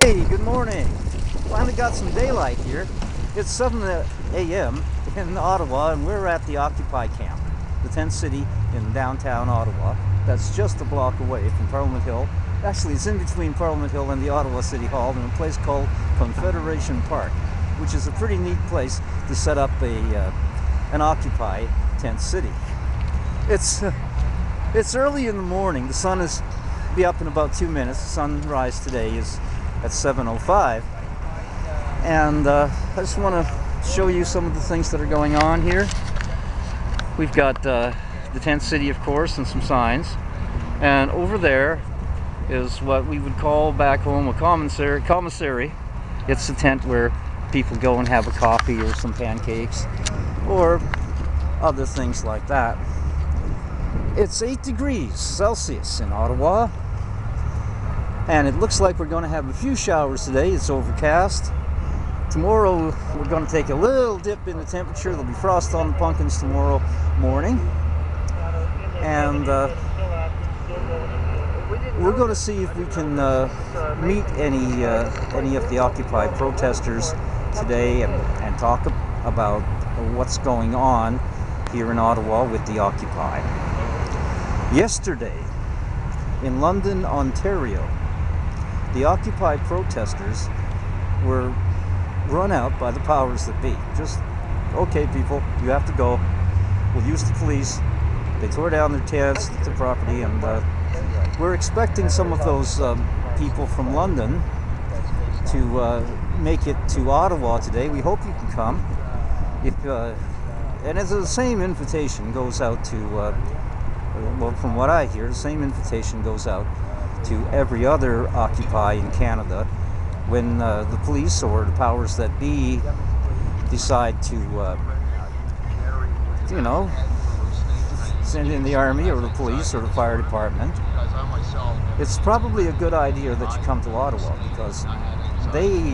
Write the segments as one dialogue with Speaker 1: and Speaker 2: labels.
Speaker 1: Hey, good morning. Finally got some daylight here. It's 7 a.m. in Ottawa, and we're at the Occupy camp, the tent city in downtown Ottawa. That's just a block away from Parliament Hill. Actually, it's in between Parliament Hill and the Ottawa City Hall in a place called Confederation Park, which is a pretty neat place to set up an Occupy tent city. It's early in the morning. The sun is be up in about 2 minutes. The sunrise today is at 7:05, and I just want to show you some of the things that are going on here. We've got the tent city, of course, and some signs, and over there is what we would call back home a commissary. It's a tent where people go and have a coffee or some pancakes or other things like that. It's 8 degrees Celsius in Ottawa, and it looks like we're going to have a few showers today. It's overcast. Tomorrow we're going to take a little dip in the temperature. There'll be frost on the pumpkins tomorrow morning, and we're going to see if we can meet any of the Occupy protesters today and talk about what's going on here in Ottawa with the Occupy. Yesterday in London, Ontario, the Occupy protesters were run out by the powers that be. Just, okay people, you have to go. We'll use the police. They tore down their tents, the property, and we're expecting some of those people from London to make it to Ottawa today. We hope you can come. And as the same invitation goes out to, well, from what I hear, the same invitation goes out to every other Occupy in Canada when the police or the powers that be decide to, you know, send in the army or the police or the fire department. It's probably a good idea that you come to Ottawa, because they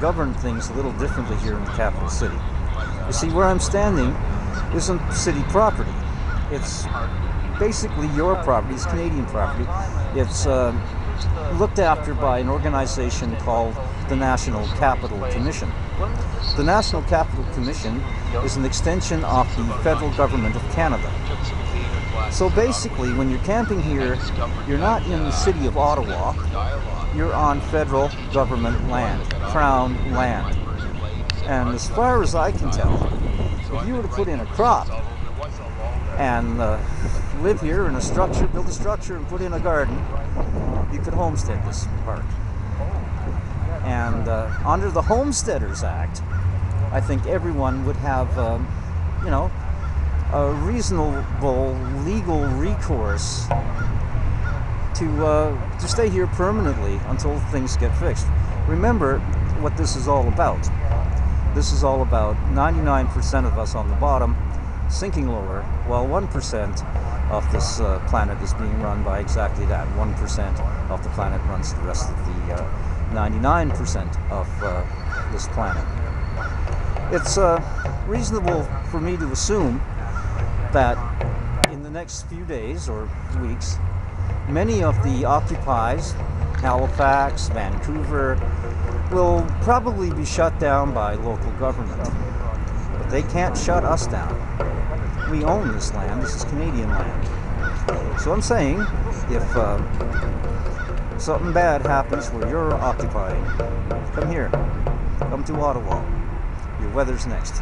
Speaker 1: govern things a little differently here in the capital city. You see, where I'm standing isn't city property. It's basically your property. It's Canadian property. It's looked after by an organization called the National Capital Commission. The National Capital Commission is an extension of the federal government of Canada. So basically, when you're camping here, you're not in the city of Ottawa. You're on federal government land, Crown land. And as far as I can tell, if you were to put in a crop and live here in a structure, build a structure and put in a garden, you could homestead this park. And under the Homesteaders Act, I think everyone would have, you know, a reasonable legal recourse to stay here permanently until things get fixed. Remember what this is all about. This is all about 99% of us on the bottom sinking lower, while 1% of this planet is being run by exactly that. 1% of the planet runs the rest of the 99% of this planet. It's reasonable for me to assume that in the next few days or weeks, many of the occupies, Halifax, Vancouver, will probably be shut down by local government. But they can't shut us down. We own this land. This is Canadian land. So I'm saying, if something bad happens where you're occupying, come here. Come to Ottawa. Your weather's next.